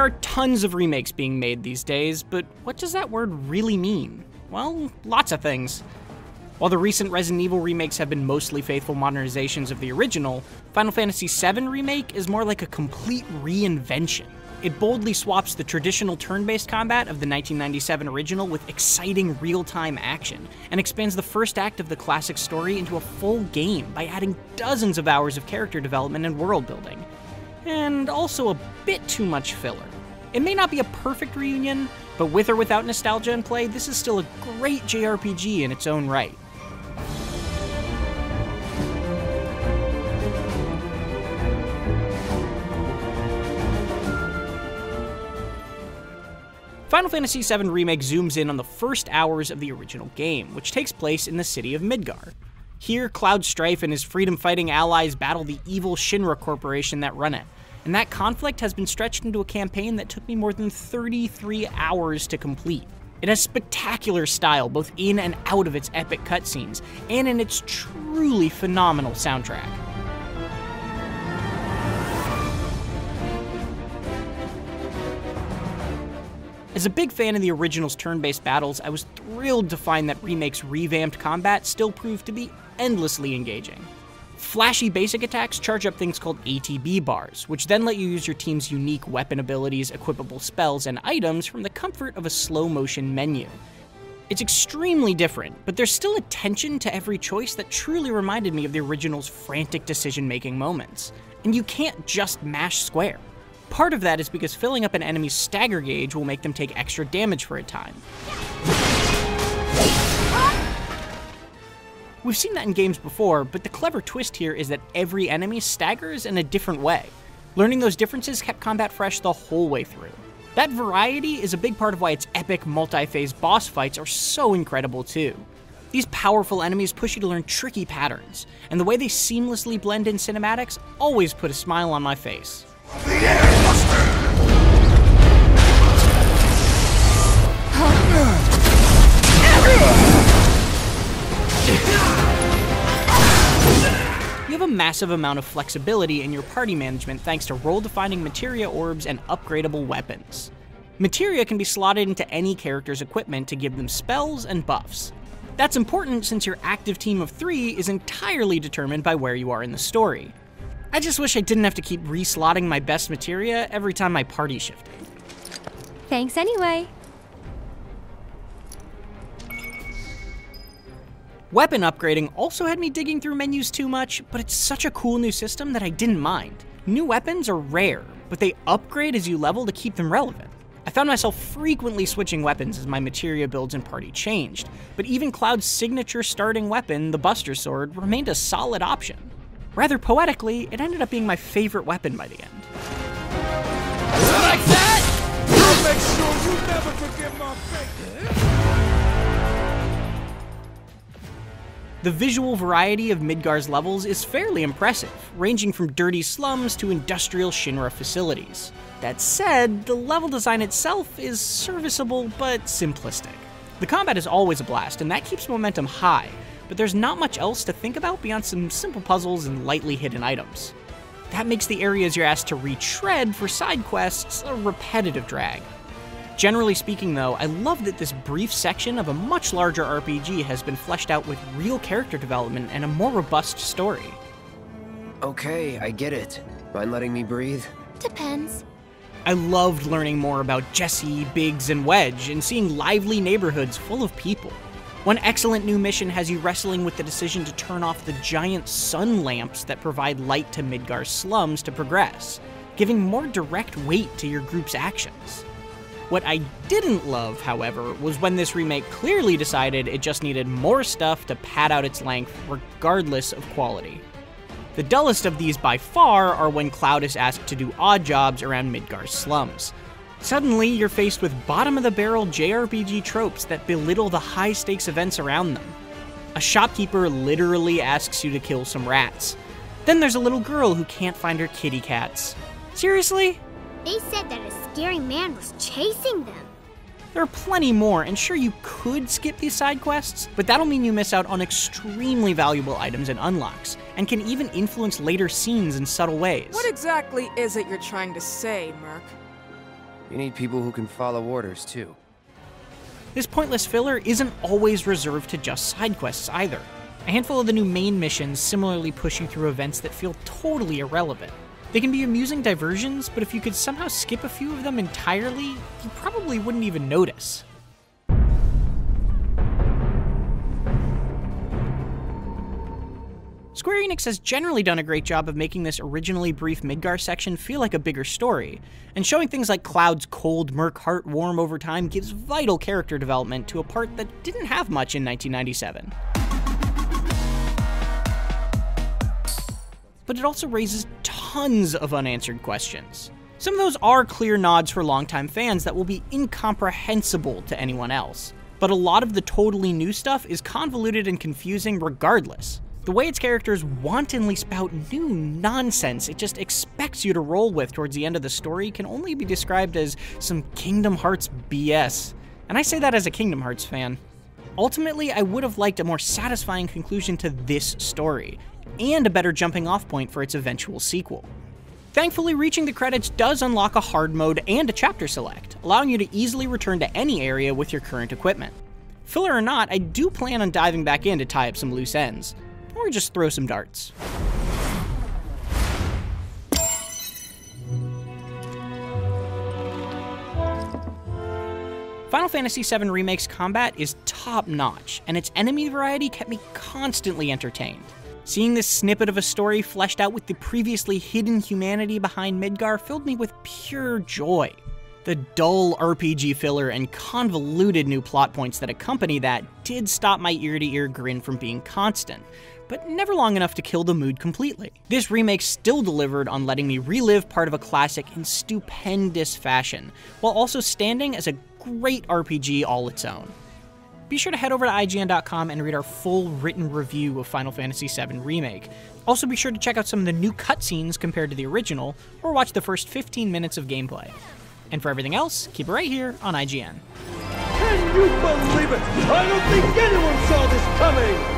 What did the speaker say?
are tons of remakes being made these days, but what does that word really mean? Well, lots of things. While the recent Resident Evil remakes have been mostly faithful modernizations of the original, Final Fantasy VII Remake is more like a complete reinvention. It boldly swaps the traditional turn-based combat of the 1997 original with exciting real-time action, and expands the first act of the classic story into a full game by adding dozens of hours of character development and world building. And also a bit too much filler. It may not be a perfect reunion, but with or without nostalgia in play, this is still a great JRPG in its own right. Final Fantasy VII Remake zooms in on the first hours of the original game, which takes place in the city of Midgar. Here, Cloud Strife and his freedom-fighting allies battle the evil Shinra Corporation that run it, and that conflict has been stretched into a campaign that took me more than 33 hours to complete. It has spectacular style, both in and out of its epic cutscenes, and in its truly phenomenal soundtrack. As a big fan of the original's turn-based battles, I was thrilled to find that Remake's revamped combat still proved to be endlessly engaging. Flashy basic attacks charge up things called ATB bars, which then let you use your team's unique weapon abilities, equipable spells, and items from the comfort of a slow-motion menu. It's extremely different, but there's still a tension to every choice that truly reminded me of the original's frantic decision-making moments. And you can't just mash square. Part of that is because filling up an enemy's stagger gauge will make them take extra damage for a time. We've seen that in games before, but the clever twist here is that every enemy staggers in a different way. Learning those differences kept combat fresh the whole way through. That variety is a big part of why its epic multi-phase boss fights are so incredible too. These powerful enemies push you to learn tricky patterns, and the way they seamlessly blend in cinematics always put a smile on my face. The Airbuster! You have a massive amount of flexibility in your party management thanks to role-defining materia orbs and upgradable weapons. Materia can be slotted into any character's equipment to give them spells and buffs. That's important since your active team of 3 is entirely determined by where you are in the story. I just wish I didn't have to keep reslotting my best materia every time my party shifted. Thanks anyway. Weapon upgrading also had me digging through menus too much, but it's such a cool new system that I didn't mind. New weapons are rare, but they upgrade as you level to keep them relevant. I found myself frequently switching weapons as my materia builds and party changed, but even Cloud's signature starting weapon, the Buster Sword, remained a solid option. Rather poetically, it ended up being my favorite weapon by the end. Like that? I'll make sure you never forget my face! The visual variety of Midgar's levels is fairly impressive, ranging from dirty slums to industrial Shinra facilities. That said, the level design itself is serviceable but simplistic. The combat is always a blast, and that keeps momentum high, but there's not much else to think about beyond some simple puzzles and lightly hidden items. That makes the areas you're asked to retread for side quests a repetitive drag. Generally speaking though, I love that this brief section of a much larger RPG has been fleshed out with real character development and a more robust story. Okay, I get it. Mind letting me breathe? Depends. I loved learning more about Jesse, Biggs, and Wedge, and seeing lively neighborhoods full of people. One excellent new mission has you wrestling with the decision to turn off the giant sun lamps that provide light to Midgar's slums to progress, giving more direct weight to your group's actions. What I didn't love, however, was when this remake clearly decided it just needed more stuff to pad out its length, regardless of quality. The dullest of these by far are when Cloud is asked to do odd jobs around Midgar's slums. Suddenly, you're faced with bottom-of-the-barrel JRPG tropes that belittle the high-stakes events around them. A shopkeeper literally asks you to kill some rats. Then there's a little girl who can't find her kitty cats. Seriously? They said that a scary man was chasing them. There are plenty more, and sure you could skip these side quests, but that'll mean you miss out on extremely valuable items and unlocks, and can even influence later scenes in subtle ways. What exactly is it you're trying to say, Merc? You need people who can follow orders, too. This pointless filler isn't always reserved to just side quests either. A handful of the new main missions similarly push you through events that feel totally irrelevant. They can be amusing diversions, but if you could somehow skip a few of them entirely, you probably wouldn't even notice. Square Enix has generally done a great job of making this originally brief Midgar section feel like a bigger story, and showing things like Cloud's cold, Merc heart warm over time gives vital character development to a part that didn't have much in 1997. But it also raises tons of unanswered questions. Some of those are clear nods for longtime fans that will be incomprehensible to anyone else, but a lot of the totally new stuff is convoluted and confusing regardless. The way its characters wantonly spout new nonsense it just expects you to roll with towards the end of the story can only be described as some Kingdom Hearts BS. And I say that as a Kingdom Hearts fan. Ultimately, I would have liked a more satisfying conclusion to this story, and a better jumping off point for its eventual sequel. Thankfully, reaching the credits does unlock a hard mode and a chapter select, allowing you to easily return to any area with your current equipment. Filler or not, I do plan on diving back in to tie up some loose ends. Or just throw some darts. Final Fantasy VII Remake's combat is top-notch, and its enemy variety kept me constantly entertained. Seeing this snippet of a story fleshed out with the previously hidden humanity behind Midgar filled me with pure joy. The dull RPG filler and convoluted new plot points that accompany that did stop my ear-to-ear grin from being constant, but never long enough to kill the mood completely. This remake still delivered on letting me relive part of a classic in stupendous fashion, while also standing as a great RPG all its own. Be sure to head over to IGN.com and read our full written review of Final Fantasy VII Remake. Also be sure to check out some of the new cutscenes compared to the original, or watch the first 15 minutes of gameplay. And for everything else, keep it right here on IGN. Can you believe it? I don't think anyone saw this coming!